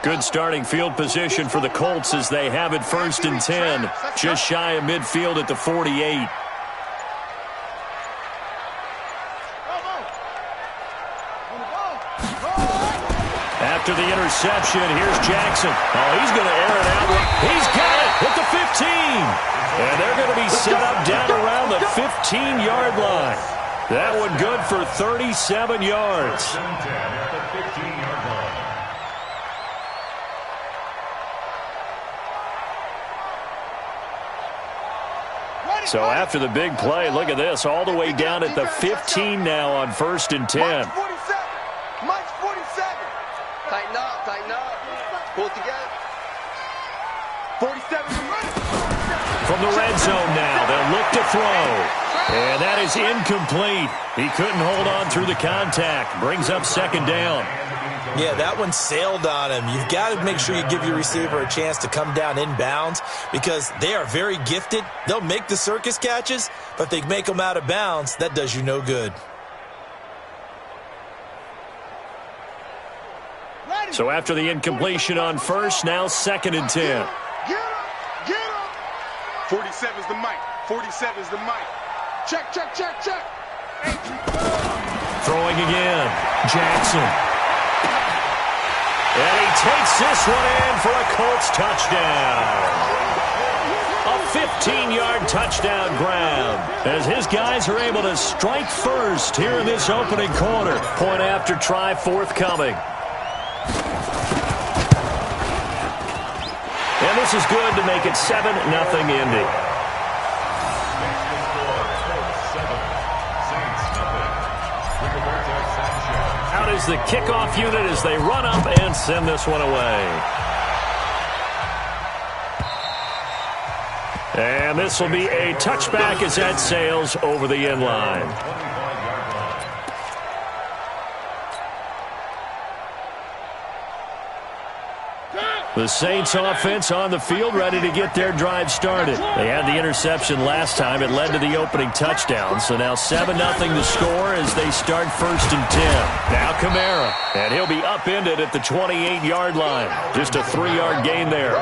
Good starting field position for the Colts as they have it 1st and 10. Just shy of midfield at the 48. After the interception, here's Jackson. Oh, he's going to air it out. He's got it at the 15. And they're going to be set up down around the 15-yard line. That one good for 37 yards. So after the big play, look at this, all the way down at the 15 now on 1st and 10. Mike's 47. Tighten up. Pull it together. 47. From the red zone now, they'll look to throw. And that is incomplete. He couldn't hold on through the contact. Brings up 2nd down. Yeah, that one sailed on him. You've got to make sure you give your receiver a chance to come down inbounds because they are very gifted. They'll make the circus catches, but if they make them out of bounds, that does you no good. So after the incompletion on 1st, now 2nd and 10. Get him. 47's the mic. 47's the mic. Check. Throwing again. Jackson. And he takes this one in for a Colts touchdown. A 15-yard touchdown grab as his guys are able to strike first here in this opening quarter. Point after try forthcoming. And this is good to make it 7-0 Indy. Out is the kickoff unit as they run up and send this one away. And this will be a touchback as that sails over the end line. The Saints offense on the field ready to get their drive started. They had the interception last time. It led to the opening touchdown. So now 7-0 to score as they start 1st and 10. Now Kamara. And he'll be upended at the 28-yard line. Just a 3-yard gain there.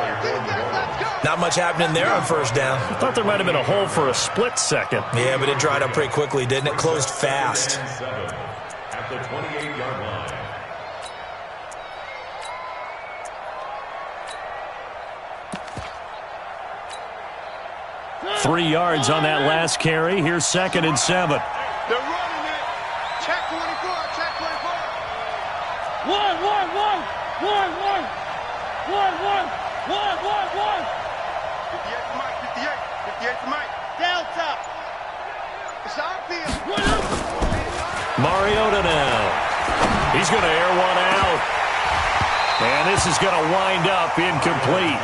Not much happening there on 1st down. I thought there might have been a hole for a split second. Yeah, but it dried up pretty quickly, didn't it? Closed fast. At the 28-yard line. 3 yards on that last carry. Here's 2nd and 7. They're running it. Check 24. Check 24. One. 58 to Mike. 58 to Mike. Down top. It's on field. Mariota now. He's going to air one out. And this is going to wind up incomplete.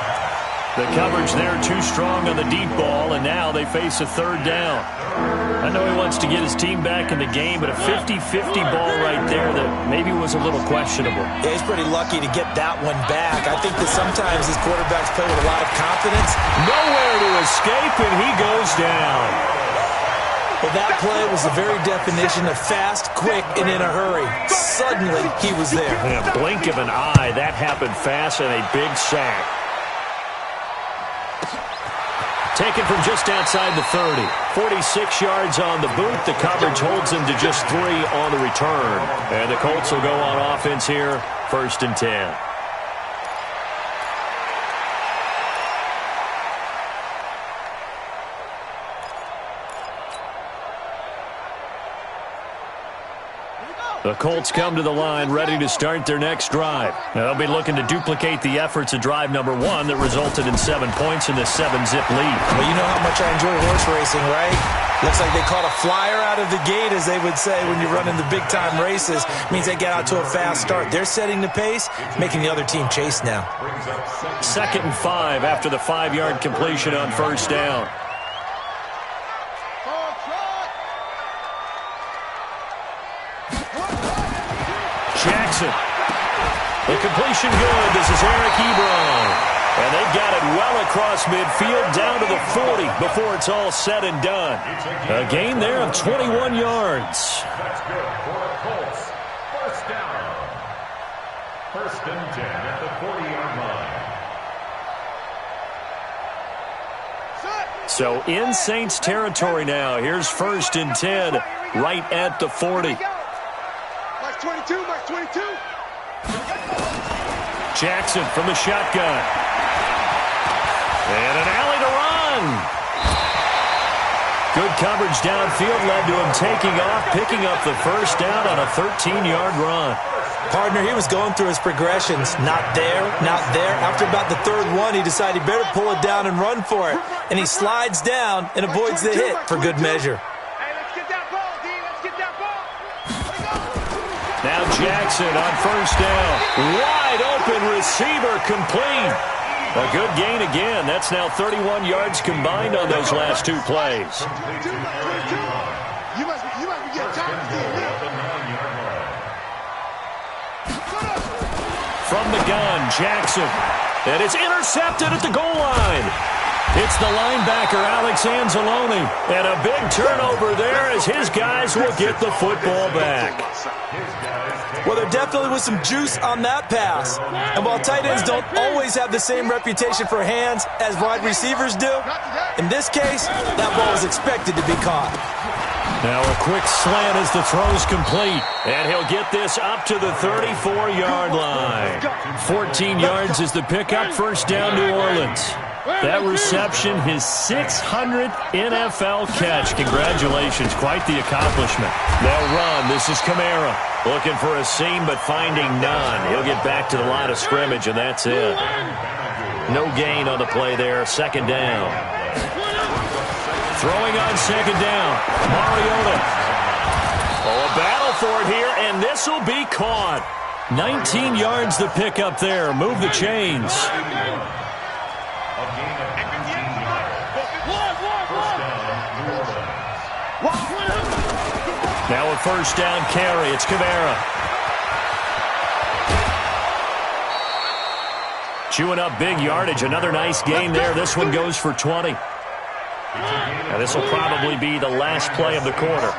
The coverage there too strong on the deep ball, and now they face a 3rd down. I know he wants to get his team back in the game, but a 50-50 ball right there that maybe was a little questionable. Yeah, he's pretty lucky to get that one back. I think that sometimes his quarterbacks play with a lot of confidence. Nowhere to escape, and he goes down. Well, that play was the very definition of fast, quick, and in a hurry. Suddenly, he was there. In a blink of an eye, that happened fast and a big sack. Taken from just outside the 30. 46 yards on the boot. The coverage holds him to just 3 on the return. And the Colts will go on offense here, 1st and 10. The Colts come to the line ready to start their next drive. They'll be looking to duplicate the efforts of drive number 1 that resulted in 7 points in the 7-zip lead. Well, you know how much I enjoy horse racing, right? Looks like they caught a flyer out of the gate, as they would say when you're running the big-time races. Means they get out to a fast start. They're setting the pace, making the other team chase now. 2nd and 5 after the 5-yard completion on 1st down. Jackson. The completion good. This is Eric Ebron. And they've got it well across midfield down to the 40 before it's all said and done. A gain there of 21 yards. That's good for Colts. 1st down. First and 10 at the 40-yard line. So in Saints territory now. Here's first and 10 right at the 40. Mark 22, Mark 22. Jackson from the shotgun. And an alley to run. Good coverage downfield led to him taking off, picking up the first down on a 13-yard run. Partner, he was going through his progressions. Not there, not there. After about the third one, he decided he better pull it down and run for it. And he slides down and avoids the hit for good measure. Hey, let's get that ball, D. Let's get that ball. Now Jackson on first down. Wide open receiver complete. A good gain again. That's now 31 yards combined on those last two plays. 22, 22. You must be getting tired of seeing that. From the gun, Jackson. And it's intercepted at the goal line. It's the linebacker, Alex Anzalone. And a big turnover there as his guys will get the football back. Well, there definitely was some juice on that pass. And while tight ends don't always have the same reputation for hands as wide receivers do, in this case, that ball was expected to be caught. Now a quick slant as the throw's complete. And he'll get this up to the 34-yard line. 14 yards is the pickup, first down New Orleans. That reception, his 600th NFL catch. Congratulations, quite the accomplishment. They'll run. This is Kamara. Looking for a seam, but finding none. He'll get back to the line of scrimmage, and that's it. No gain on the play there. Second down. Throwing on second down. Mariota. Oh, a battle for it here, and this will be caught. 19 yards the pickup there. Move the chains. Now a first down carry. It's Kamara. Chewing up big yardage. Another nice gain there. This one goes for 20. Now this will probably be the last play of the quarter.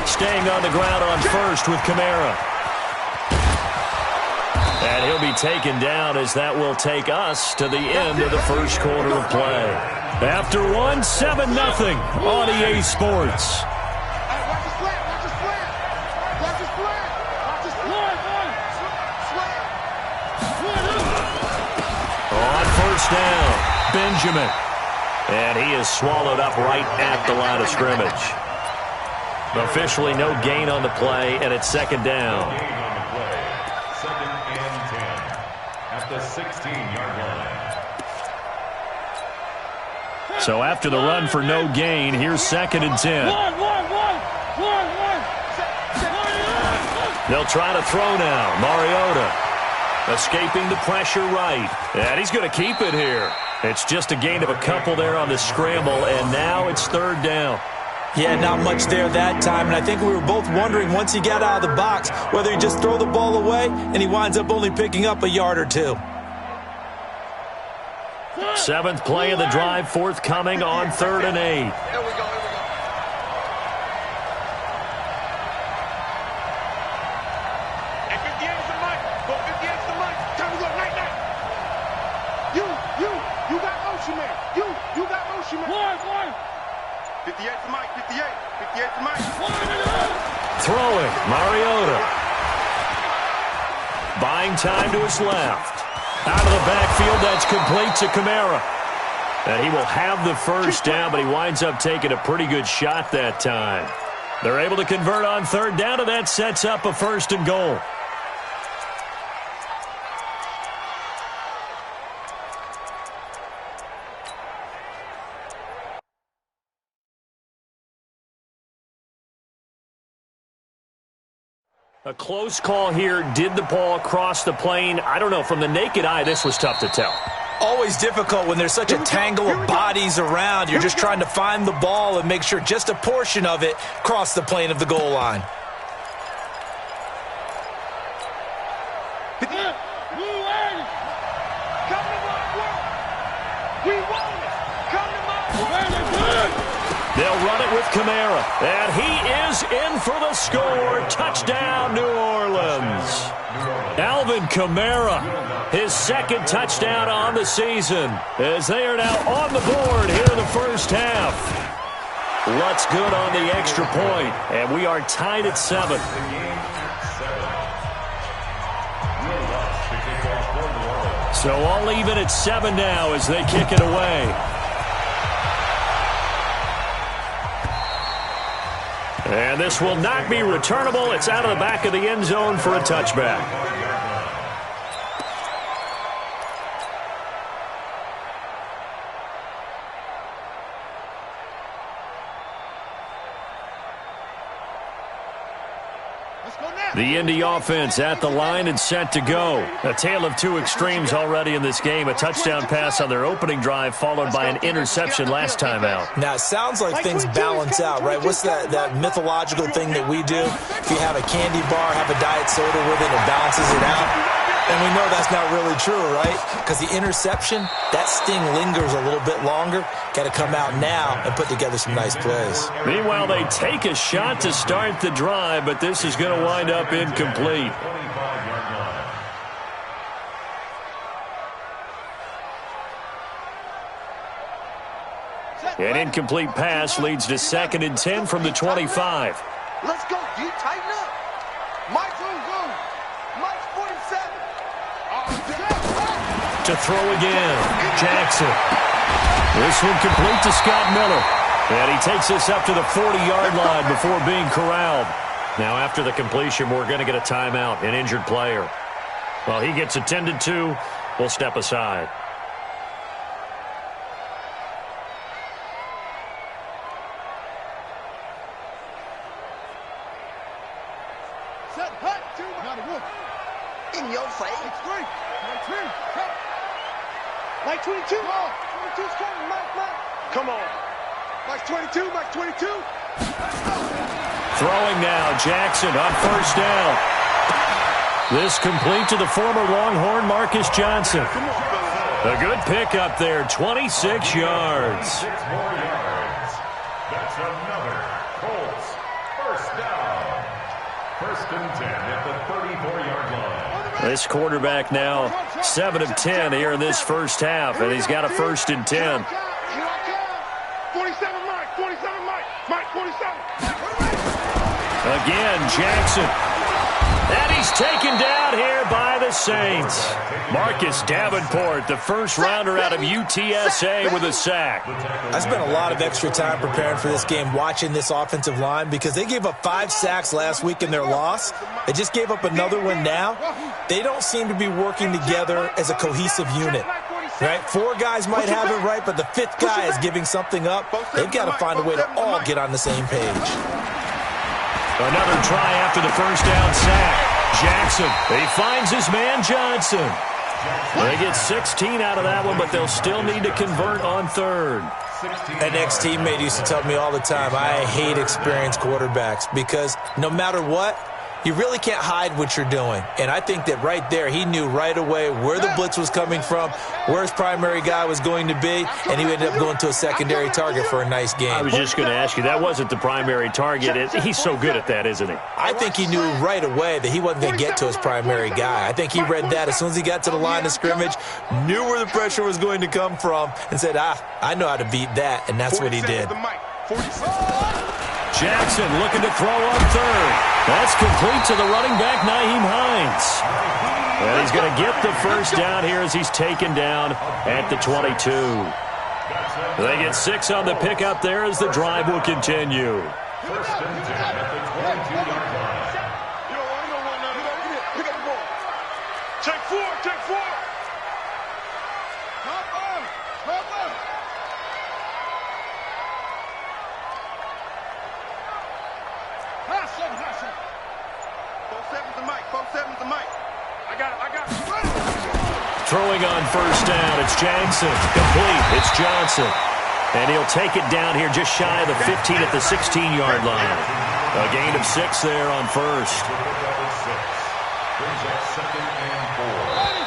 Staying on the ground on first with Kamara. And he'll be taken down as that will take us to the end of the first quarter of play. After one, 7-0 on EA Sports. On first down, Benjamin. And he is swallowed up right at the line of scrimmage. Officially no gain on the play, and it's second down. Second and 10 at the 16-yard line. So after the run for no gain, here's second and 10. They'll try to throw now. Mariota escaping the pressure right. And he's going to keep it here. It's just a gain of a couple there on the scramble, and now it's third down. Yeah, not much there that time, and I think we were both wondering once he got out of the box whether he'd just throw the ball away, and he winds up only picking up a yard or two. Seventh play of the drive, forthcoming on 3rd and 8. Here we go. Hey, 58 is the mic. Go 58 is the mic. Time to go night. You got motion, man. You got motion, man. 58 is the mic. 58 is the mic. Throwing, Mariota. Buying time to his left. Out of the backfield, that's complete to Kamara. And he will have the first down, but he winds up taking a pretty good shot that time. They're able to convert on third down, and that sets up a first and goal. A close call here. Did the ball cross the plane? I don't know. From the naked eye, this was tough to tell. Always difficult when there's such a tangle of bodies around. You're just trying to find the ball and make sure just a portion of it crossed the plane of the goal line. They'll run it with Kamara. And he is in for the score. Touchdown, New Orleans. Alvin Kamara, his second touchdown on the season, as they are now on the board here in the first half. Lutz good on the extra point, and we are tied at 7. So all even at 7 now as they kick it away. And this will not be returnable. It's out of the back of the end zone for a touchback. The Indy offense at the line and set to go. A tale of two extremes already in this game. A touchdown pass on their opening drive followed by an interception last time out. Now, it sounds like things balance out, right? What's that mythological thing that we do? If you have a candy bar, have a diet soda with it, it balances it out. And we know that's not really true, right? Because the interception, that sting lingers a little bit longer. Got to come out now and put together some nice plays. Meanwhile, they take a shot to start the drive, but this is going to wind up incomplete. An incomplete pass leads to 2nd and 10 from the 25. Let's go, D. Tighten up. Mike's on go. Mike's 47. To throw again, Jackson. This one complete to Scott Miller. And he takes this up to the 40-yard line before being corralled. Now after the completion, we're going to get a timeout, an injured player. Well, he gets attended to. We'll step aside. In your face. Mike 22. 22's coming. Mike. Come on. Mike 22. Mike 22. Throwing now, Jackson on first down. This complete to the former Longhorn Marcus Johnson. A good pickup there, 26 yards. 6 more yards. That's another Colts first down. 1st and 10 at the 34-yard line. This quarterback now 7 of 10 here in this first half, and he's got a 1st and 10. 47 Mike. 47 Mike. Mike 47. Again, Jackson. And he's taken down here by the Saints. Marcus Davenport, the first rounder out of UTSA with a sack. I spent a lot of extra time preparing for this game watching this offensive line because they gave up 5 sacks last week in their loss. They just gave up another one now. They don't seem to be working together as a cohesive unit. Right? 4 guys might have it right, but the 5th guy is giving something up. They've got to find a way to all get on the same page. Another try after the first down sack. Jackson, he finds his man Johnson. They get 16 out of that one, but they'll still need to convert on 3rd. An ex-teammate used to tell me all the time, I hate experienced quarterbacks because no matter what, you really can't hide what you're doing. And I think that right there, he knew right away where the blitz was coming from, where his primary guy was going to be, and he ended up going to a secondary target for a nice game. I was just going to ask you, that wasn't the primary target. He's so good at that, isn't he? I think he knew right away that he wasn't going to get to his primary guy. I think he read that as soon as he got to the line of scrimmage, knew where the pressure was going to come from, and said, I know how to beat that, and that's what he did. Jackson looking to throw on 3rd. That's complete to the running back, Nyheim Hines. And he's going to get the first down here as he's taken down at the 22. They get 6 on the pickup there as the drive will continue. 1st and 10 at the 22-yard line. Check 4. Check 4. Throwing on first down, it's Jackson. Complete, it's Johnson. And he'll take it down here just shy of the 15 at the 16-yard line. A gain of 6 there on 1st.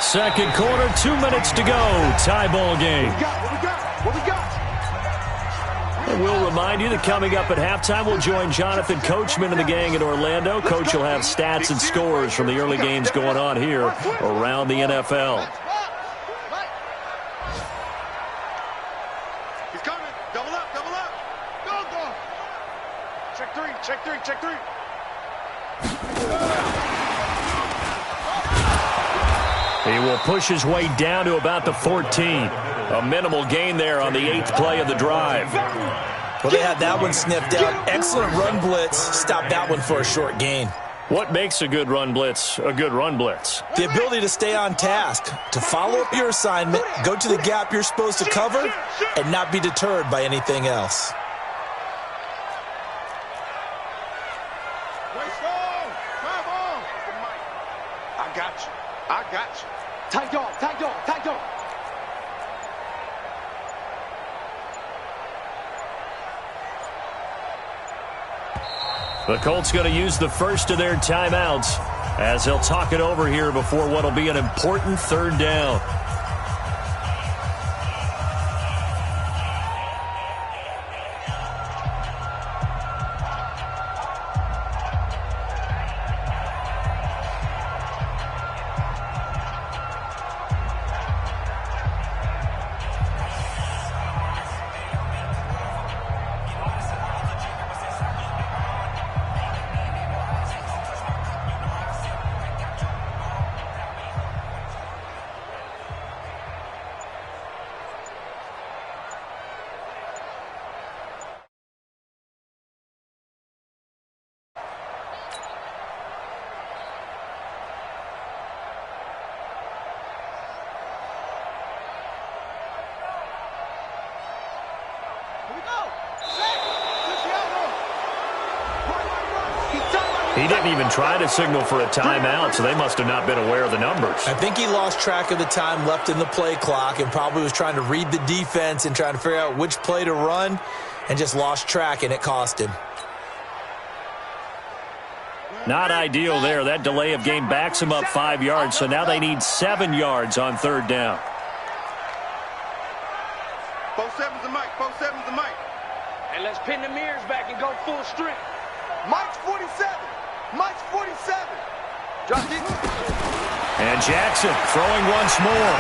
Second quarter, 2 minutes to go. Tie ball game. What we got? And we'll remind you that coming up at halftime, we'll join Jonathan Coachman and the gang in Orlando. Coach will have stats and scores from the early games going on here around the NFL. He's coming. Double up, double up. Go, go. Check three, check three, check three. He will push his way down to about the 14. A minimal gain there on the 8th play of the drive. Well, they had that one sniffed out. Excellent run blitz. Stopped that one for a short gain. What makes a good run blitz a good run blitz? The ability to stay on task, to follow up your assignment, go to the gap you're supposed to cover, and not be deterred by anything else. I got you. I got you. Tight dog, tight dog, tight dog. The Colts going to use the first of their timeouts as they'll talk it over here before what will be an important third down. He didn't even try to signal for a timeout, so they must have not been aware of the numbers. I think he lost track of the time left in the play clock and probably was trying to read the defense and trying to figure out which play to run and just lost track, and it cost him. Not ideal there. That delay of game backs him up 5 yards, so now they need 7 yards on third down. 4-7's the mic. 4-7's the mic. And let's pin the mirrors back and go full strength. Mike's 47. Mike's 47. Drop it. And Jackson throwing once more.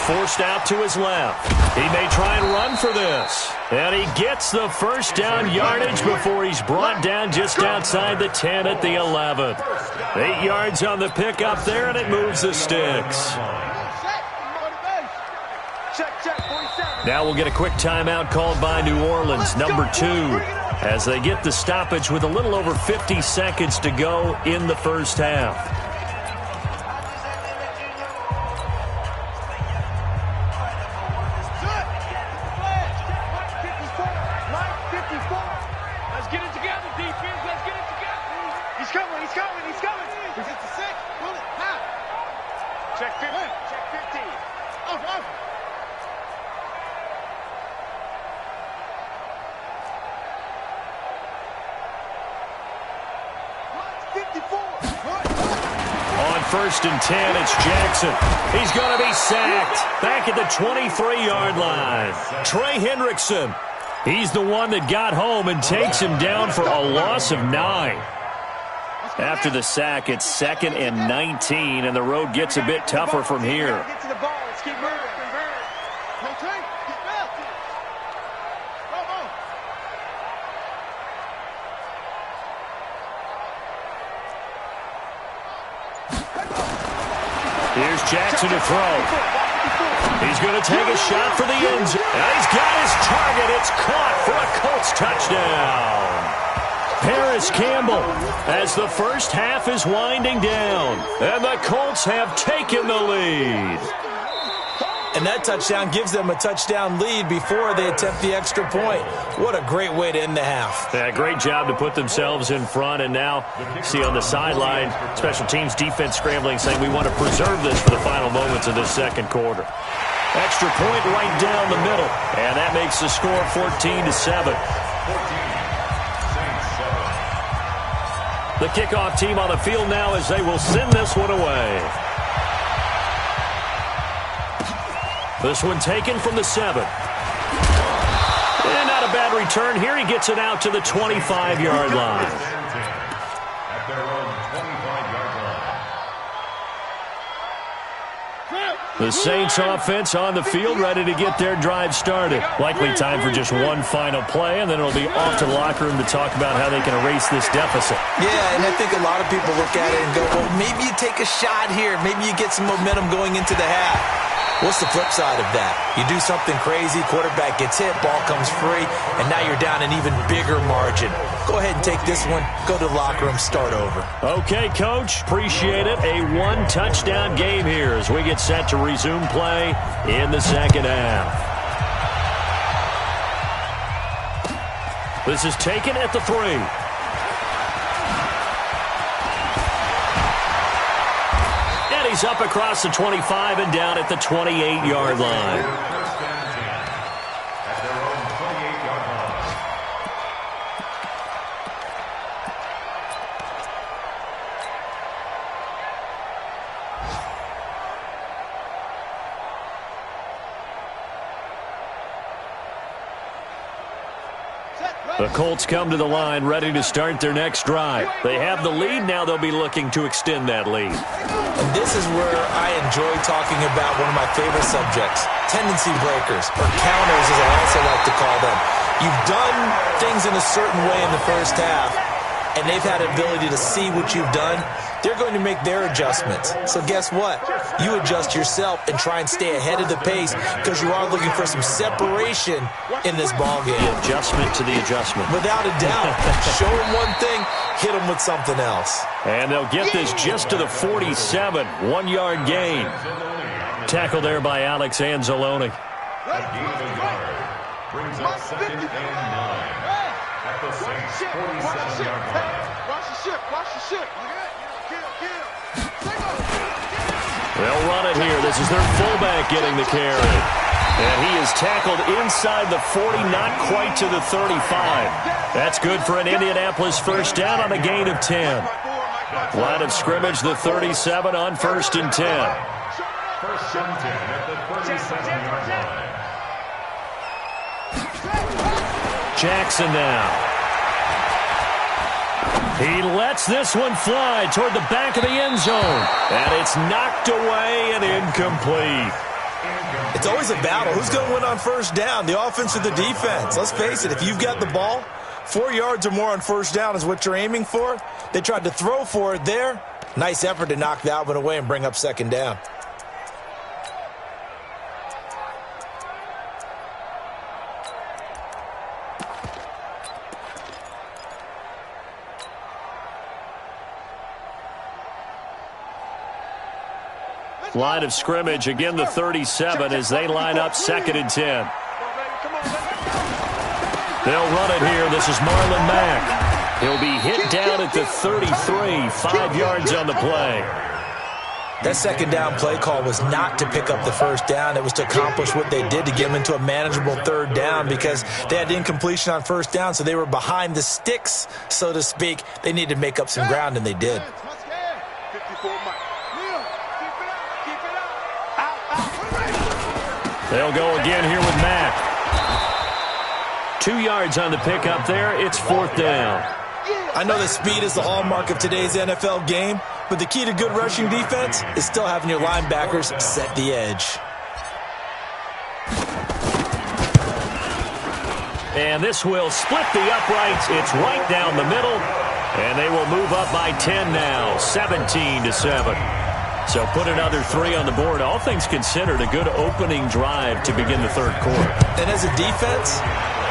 Forced out to his left. He may try and run for this. And he gets the first down yardage before he's brought down just outside the 10 at the 11. 8 yards on the pickup there, and it moves the sticks. Now we'll get a quick timeout called by New Orleans, number 2, as they get the stoppage with a little over 50 seconds to go in the first half. Let's get it together, defense. Let's get it together. He's coming. He's coming. He's coming. Is it the 6? Pull it. How? Check 15. Check 15. Off. On first and 10, it's Jackson. He's going to be sacked back at the 23-yard line. Trey Hendrickson, he's the one that got home and takes him down for a loss of 9. After the sack, it's 2nd and 19, and the road gets a bit tougher from here. Get to the ball. Let's keep moving. Here's Jackson to throw. He's going to take a shot for the end zone. And he's got his target. It's caught for a Colts touchdown. Paris Campbell as the first half is winding down. And the Colts have taken the lead. And that touchdown gives them a touchdown lead before they attempt the extra point. What a great way to end the half. Yeah, great job to put themselves in front. And now, see on the sideline, special teams defense scrambling, saying we want to preserve this for the final moments of this second quarter. Extra point right down the middle. And that makes the score 14-7. The kickoff team on the field now as they will send this one away. This one taken from the 7. And not a bad return here. He gets it out to the 25-yard line. At their own 25-yard line. The Saints offense on the field, ready to get their drive started. Likely time for just one final play, and then it'll be off to the locker room to talk about how they can erase this deficit. Yeah, and I think a lot of people look at it and go, well, maybe you take a shot here. Maybe you get some momentum going into the half. What's the flip side of that? You do something crazy, quarterback gets hit, ball comes free, and now you're down an even bigger margin. Go ahead and take this one, go to the locker room, start over. Okay, Coach, appreciate it. A one-touchdown game here as we get set to resume play in the second half. This is taken at the 3. He's up across the 25 and down at the 28-yard line. First and 10 at their own 28-yard line. The Colts come to the line ready to start their next drive. They have the lead. Now they'll be looking to extend that lead. And this is where I enjoy talking about one of my favorite subjects, tendency breakers, or counters as I also like to call them. You've done things in a certain way in the first half, and they've had the ability to see what you've done. They're going to make their adjustments. So guess what? You adjust yourself and try and stay ahead of the pace because you are looking for some separation in this ball game. The adjustment to the adjustment. Without a doubt. Show them one thing, hit them with something else. And they'll get this just to the 47. 1-yard gain. Tackle there by Alex Anzalone. A gain of a yard brings up 2nd and 9 at the Saints' 47-yard line. Watch the ship. Watch the ship. They'll run it here. This is their fullback getting the carry. And he is tackled inside the 40, not quite to the 35. That's good for an Indianapolis first down on a gain of 10. Line of scrimmage, the 37 on 1st and 10. 1st and 10 at the 37-yard line. Jackson now. He lets this one fly toward the back of the end zone. And it's knocked away and incomplete. It's always a battle. Who's going to win on first down, the offense or the defense? Let's face it, if you've got the ball, 4 yards or more on first down is what you're aiming for. They tried to throw for it there. Nice effort to knock that one away and bring up 2nd down. Line of scrimmage, again the 37 as they line up 2nd and 10. They'll run it here. This is Marlon Mack. He'll be hit down at the 33, 5 yards on the play. That 2nd down play call was not to pick up the first down. It was to accomplish what they did to get them into a manageable 3rd down because they had incompletion on first down, so they were behind the sticks, so to speak. They needed to make up some ground, and they did. They'll go again here with Mack. 2 yards on the pickup there. It's 4th down. I know that speed is the hallmark of today's NFL game, but the key to good rushing defense is still having your linebackers set the edge. And this will split the uprights. It's right down the middle. And they will move up by 10 now, 17-7. So put another 3 on the board. All things considered, a good opening drive to begin the 3rd quarter. And as a defense,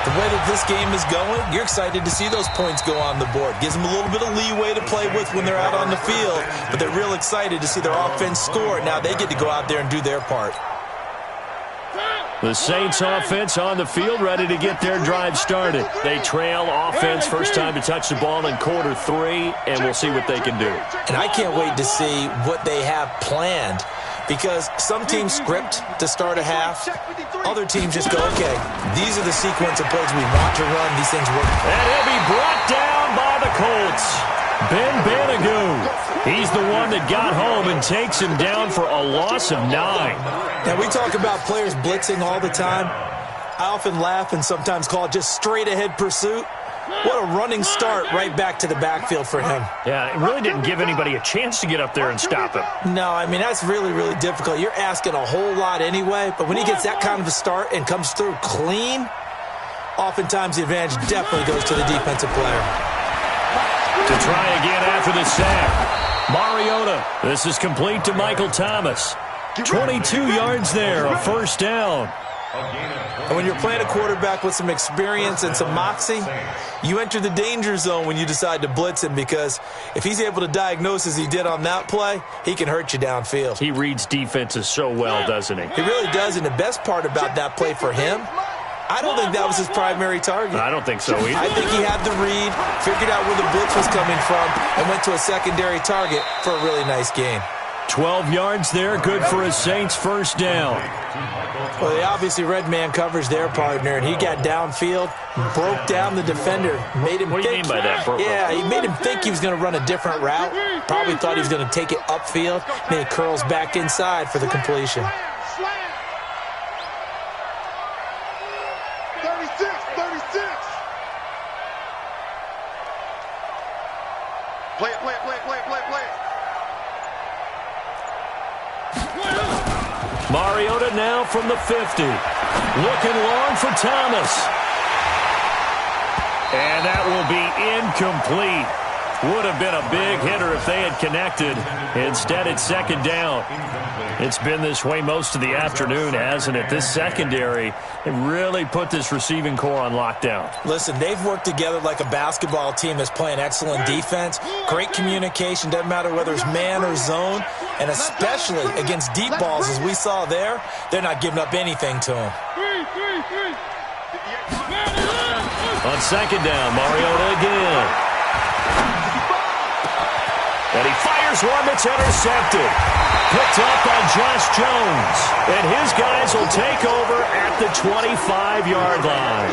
the way that this game is going, you're excited to see those points go on the board. Gives them a little bit of leeway to play with when they're out on the field, but they're real excited to see their offense score. Now they get to go out there and do their part. The Saints offense on the field ready to get their drive started. They trail offense first time to touch the ball in quarter 3, and we'll see what they can do. And I can't wait to see what they have planned because some teams script to start a half. Other teams just go, okay, these are the sequence of plays we want to run. These things work. And he'll be brought down by the Colts. Ben Banagoo. He's the one that got home and takes him down for a loss of 9. Now, we talk about players blitzing all the time. I often laugh and sometimes call it just straight-ahead pursuit. What a running start right back to the backfield for him. Yeah, it really didn't give anybody a chance to get up there and stop him. No, I mean, that's really, really difficult. You're asking a whole lot anyway, but when he gets that kind of a start and comes through clean, oftentimes the advantage definitely goes to the defensive player. To try again after the sack. Mariota, this is complete to Michael Thomas. 22 yards there, a first down. And when you're playing a quarterback with some experience and some moxie, you enter the danger zone when you decide to blitz him, because if he's able to diagnose as he did on that play, he can hurt you downfield. He reads defenses so well, doesn't he? He really does, and the best part about that play for him, I don't think that was his primary target. I don't think so either. I think he had the read, figured out where the blitz was coming from, and went to a secondary target for a really nice gain. 12 yards there, good for a Saints first down. Well, they obviously read man coverage their partner, and he got downfield, broke down the defender, made him What do you mean by that? Yeah, he made him think he was going to run a different route. Probably thought he was going to take it upfield, and he curls back inside for the completion. 36. Play it. Mariota now from the 50. Looking long for Thomas. And that will be incomplete. Would have been a big hitter if they had connected. Instead, it's second down. It's been this way most of the afternoon, hasn't it? This secondary, it really put this receiving core on lockdown. Listen, they've worked together like a basketball team that's playing excellent defense. Great communication, doesn't matter whether it's man or zone. And especially against deep balls, as we saw there, they're not giving up anything to them. On second down, Mariota again. And he fires one that's intercepted. Picked up by Josh Jones. And his guys will take over at the 25-yard line.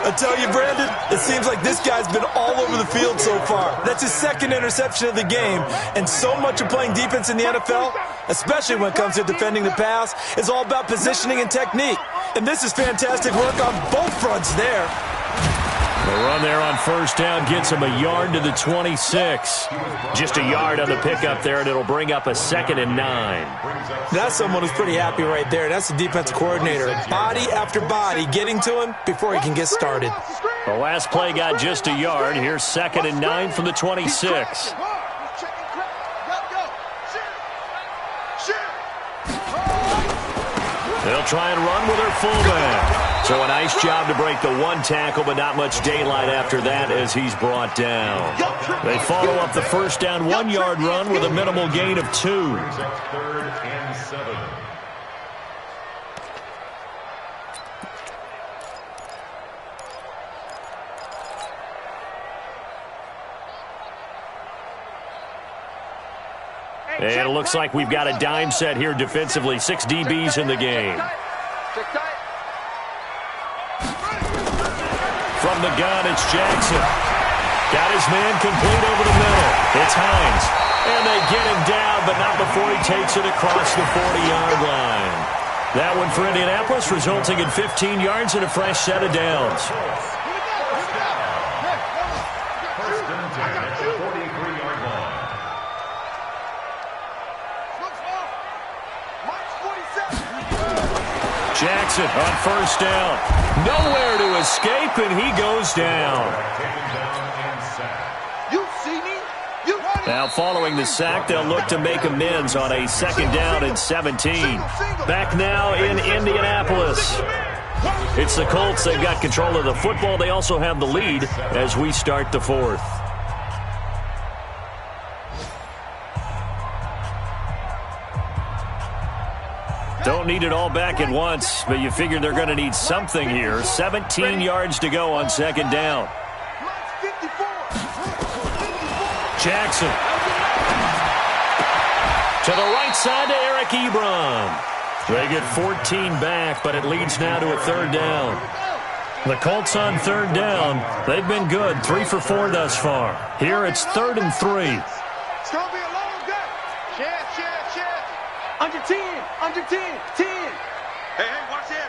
I tell you, Brandon, it seems like this guy's been all over the field so far. That's his second interception of the game. And so much of playing defense in the NFL, especially when it comes to defending the pass, is all about positioning and technique. And this is fantastic work on both fronts there. The run there on first down gets him a yard to the 26. Just a yard on the pickup there, and it'll bring up a 2nd and 9. That's someone who's pretty happy right there. That's the defensive coordinator. Body after body getting to him before he can get started. The last play got just a yard. Here's 2nd and 9 from the 26. They'll try and run with their fullback. So a nice job to break the one tackle, but not much daylight after that as he's brought down. They follow up the first down 1-yard run with a minimal gain of 2. 3rd and 7. And it looks like we've got a dime set here defensively. 6 DBs in the game. From the gun, it's Jackson. Got his man complete over the middle. It's Hines. And they get him down, but not before he takes it across the 40-yard line. That one for Indianapolis, resulting in 15 yards and a fresh set of downs. First and 10 at the 43-yard line. Jackson on first down. Nowhere to escape, and he goes down. Now following the sack, they'll look to make amends on a 2nd down and 17. Back now in Indianapolis. It's the Colts. They've got control of the football. They also have the lead as we start the 4th. Don't need it all back at once, but you figure they're going to need something here. 17 yards to go on 2nd down. Jackson. To the right side to Eric Ebron. They get 14 back, but it leads now to a 3rd down. The Colts on 3rd down. They've been good, 3 for 4 thus far. Here it's 3rd and 3. It's going to be a long day. Chance. Under 10. 10. Hey, watch it.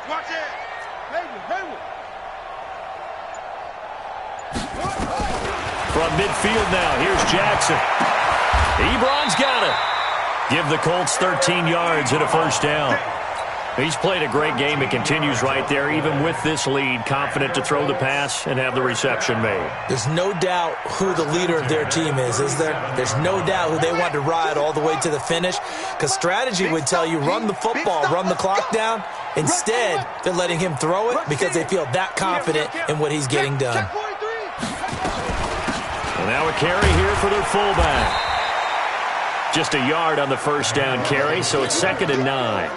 From midfield now, here's Jackson. Ebron's got it. Give the Colts 13 yards and a first down. He's played a great game. It continues right there, even with this lead, confident to throw the pass and have the reception made. There's no doubt who the leader of their team is there? There's no doubt who they want to ride all the way to the finish, because strategy would tell you run the football, run the clock down. Instead, they're letting him throw it because they feel that confident in what he's getting done. And now a carry here for their fullback. Just a yard on the first down carry, so it's 2nd and 9.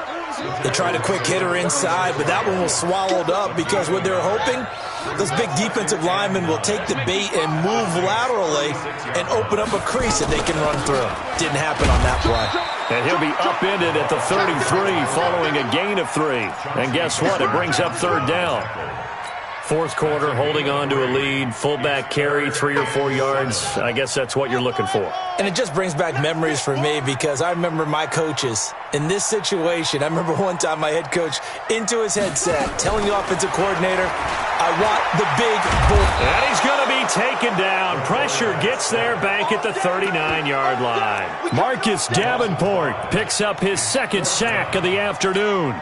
They tried a quick hitter inside, but that one was swallowed up because what they're hoping, those big defensive linemen will take the bait and move laterally and open up a crease that they can run through. Didn't happen on that play. And he'll be upended at the 33 following a gain of 3. And guess what? It brings up 3rd down. 4th quarter, holding on to a lead, fullback carry, 3 or 4 yards. I guess that's what you're looking for. And it just brings back memories for me because I remember my coaches in this situation. I remember one time my head coach into his headset telling the offensive coordinator, I want the big bull. And he's going to be taken down. Pressure gets there back at the 39-yard line. Marcus Davenport picks up his 2nd sack of the afternoon.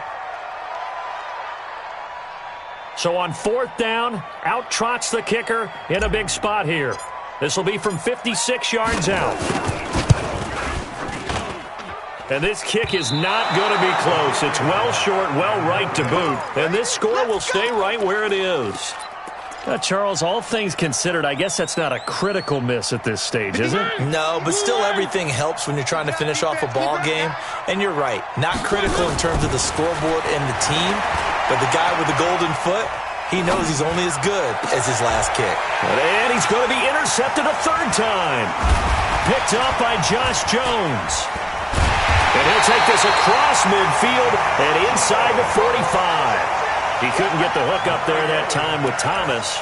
So on 4th down, out trots the kicker in a big spot here. This will be from 56 yards out. And this kick is not going to be close. It's well short, well right to boot. And this score will stay right where it is. Charles, all things considered, I guess that's not a critical miss at this stage, is it? No, but still everything helps when you're trying to finish off a ball game. And you're right, not critical in terms of the scoreboard and the team. But the guy with the golden foot, he knows he's only as good as his last kick. And he's going to be intercepted a 3rd time. Picked up by Josh Jones. And he'll take this across midfield and inside the 45. He couldn't get the hook up there that time with Thomas.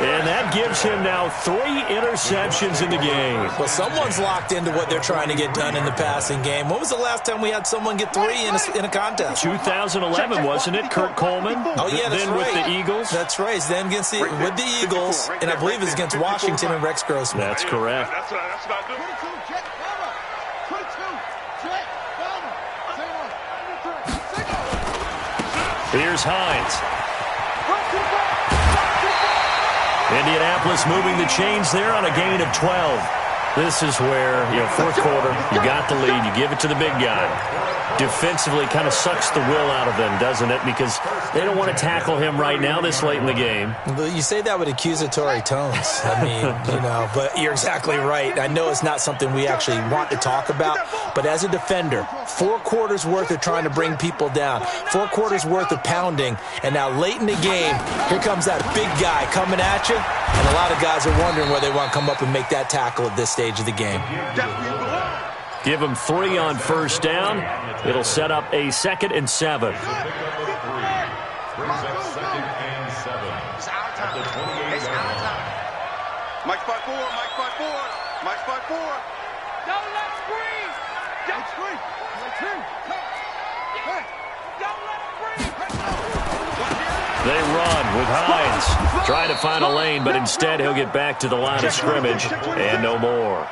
And that gives him now 3 interceptions in the game. Well, someone's locked into what they're trying to get done in the passing game. When was the last time we had someone get 3 in a contest? 2011, wasn't it? Kurt Coleman? Oh, yeah, that's then right. with the Eagles? That's right. It's then against with the Eagles, and I believe it's against Washington and Rex Grossman. That's correct. That's what I do. 22, Here's Hines. Indianapolis moving the chains there on a gain of 12. This is where, 4th quarter, you got the lead, you give it to the big guy. Defensively kind of sucks the will out of them, doesn't it? Because they don't want to tackle him right now this late in the game. You say that with accusatory tones. I mean, but you're exactly right. I know it's not something we actually want to talk about, but as a defender, 4 quarters worth of trying to bring people down, 4 quarters worth of pounding, and now late in the game, here comes that big guy coming at you, and a lot of guys are wondering where they want to come up and make that tackle at this stage of the game. Give them 3 on 1st down. It'll set up a 2nd and 7. Brings up 2nd and 7. It's our time. It's our time. Mike spot 4. Mike spot 4. Mike spot 4. Don't let him breathe. Don't breathe. Don't let him breathe. They run with Hines. Trying to find a lane, but instead he'll get back to the line of scrimmage and no more.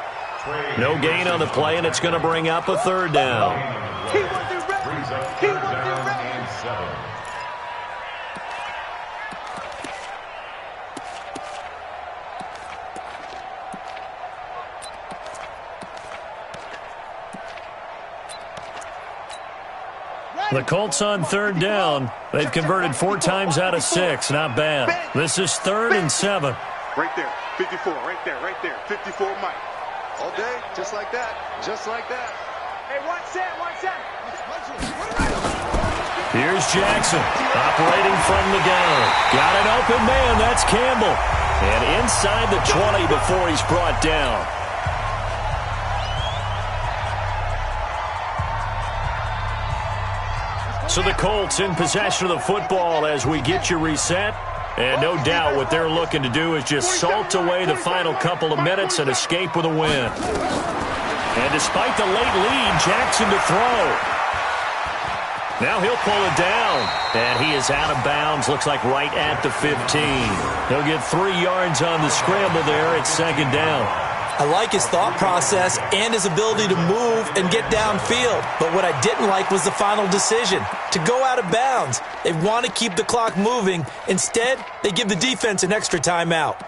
No gain on the play, and it's going to bring up a 3rd down. He wasn't ready. Brings up He 3rd wasn't down ready. and 7. The Colts on 3rd down. They've converted 4 times out of 6. Not bad. This is 3rd and 7. Right there. 54. Right there. Right there. 54 Mike. All day. Just like that. Just like that. Hey, watch that. Watch that. Here's Jackson operating from the gun. Got an open man. That's Campbell. And inside the 20 before he's brought down. So the Colts in possession of the football as we get you reset. And no doubt what they're looking to do is just salt away the final couple of minutes and escape with a win. And despite the late lead, Jackson to throw. Now he'll pull it down, and he is out of bounds, looks like right at the 15. He'll get 3 yards on the scramble there at second down. I like his thought process and his ability to move and get downfield. But what I didn't like was the final decision, to go out of bounds. They want to keep the clock moving. Instead, they give the defense an extra timeout.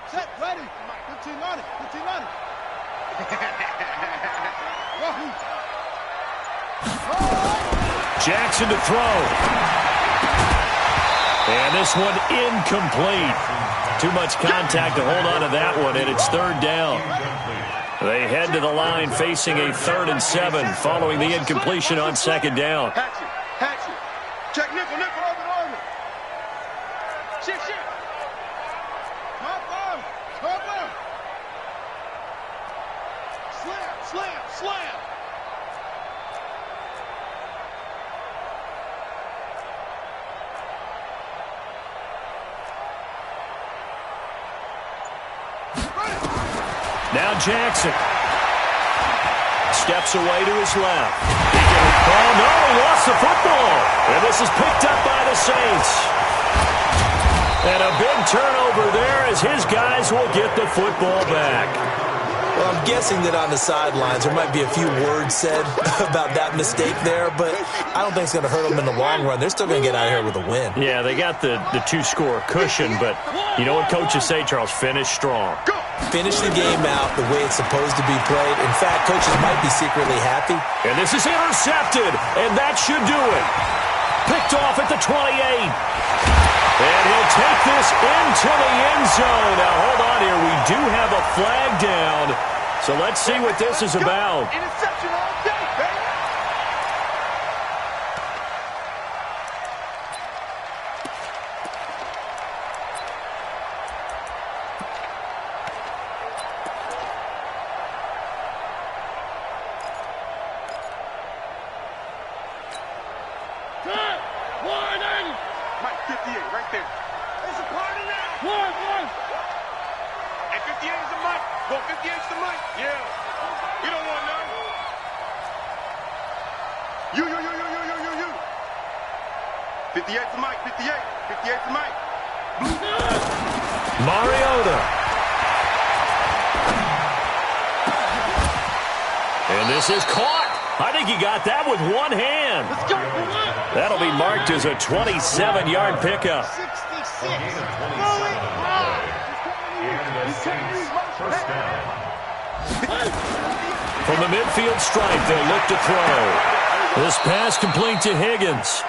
Set, ready. 15 on it. 15 on it. Jackson to throw. And this one incomplete. Too much contact to hold on to that one, and it's third down. They head to the line facing a 3rd and 7 following the incompletion on second down. Hatchet. Check nickel, over. Shift. Cover. Slam. Now Jackson steps away to his left. Oh, no, he lost the football. And this is picked up by the Saints. And a big turnover there as his guys will get the football back. Well, I'm guessing that on the sidelines there might be a few words said about that mistake there, but I don't think it's going to hurt them in the long run. They're still going to get out of here with a win. Yeah, they got the 2-score cushion, but you know what coaches say, Charles? Finish strong. Finish the game out the way it's supposed to be played. In fact, coaches might be secretly happy. And this is intercepted, and that should do it. Picked off at the 28. And he'll take this into the end zone. Now, hold on here. We do have a flag down. So let's see what this is about. Interception all day, baby. Mike, 58, right there. There's a party now. One. Hey, 58 is the mic. Go 58 is the mic. Yeah. You don't want none. You. 58 the mic. 58 the mic. Mariota. And this is caught. I think he got that with one hand. Let's go. That'll be marked as a 27-yard pickup. 66. First down. From the midfield stripe, they'll look to throw. This pass complete to Higgins.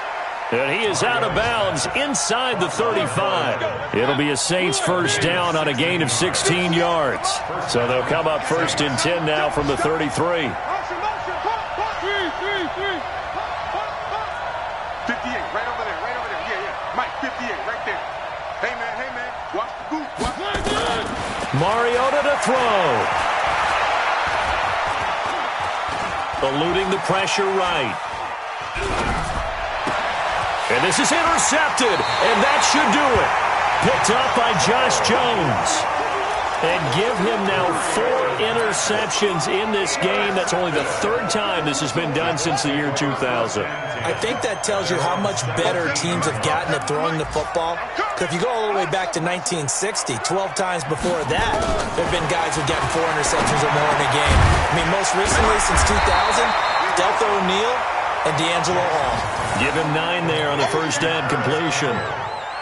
And he is out of bounds inside the 35. It'll be a Saints first down on a gain of 16 yards. So they'll come up 1st and 10 now from the 33. 58, right over there. Yeah. Mike, 58, right there. Hey, man. Watch the goose. Mariota to throw. Eluding the pressure right. And this is intercepted, and that should do it. Picked up by Josh Jones. And give him now 4 interceptions in this game. That's only the 3rd time this has been done since the year 2000. I think that tells you how much better teams have gotten at throwing the football. Because if you go all the way back to 1960, 12 times before that, there have been guys who've gotten 4 interceptions or more in a game. I mean, most recently since 2000, Deltha O'Neal and D'Angelo Hall. Give him 9 there on the first down completion.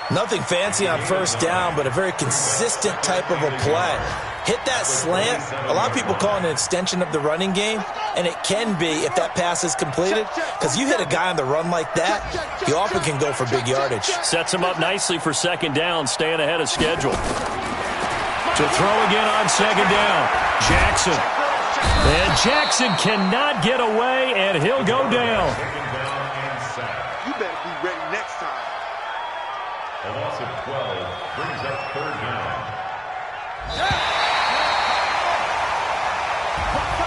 Nothing fancy on first down, but a very consistent type of a play. Hit that slant. A lot of people call it an extension of the running game, and it can be if that pass is completed, because you hit a guy on the run like that, he often can go for big yardage. Sets him up nicely for second down, staying ahead of schedule. To throw again on second down, Jackson. And Jackson cannot get away, and he'll go down. You better be ready next time. A loss of 12 brings up 3rd down.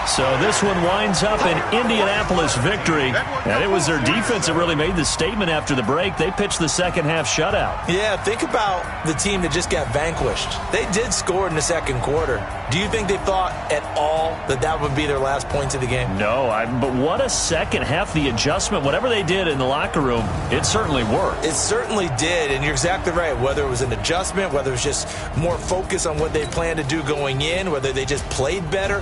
So this one winds up an Indianapolis victory. And it was their defense that really made the statement after the break. They pitched the second half shutout. Yeah, think about the team that just got vanquished. They did score in the second quarter. Do you think they thought at all that that would be their last points of the game? No, but what a second half. The adjustment, whatever they did in the locker room, it certainly worked. It certainly did, and you're exactly right. Whether it was an adjustment, whether it was just more focus on what they planned to do going in, whether they just played better,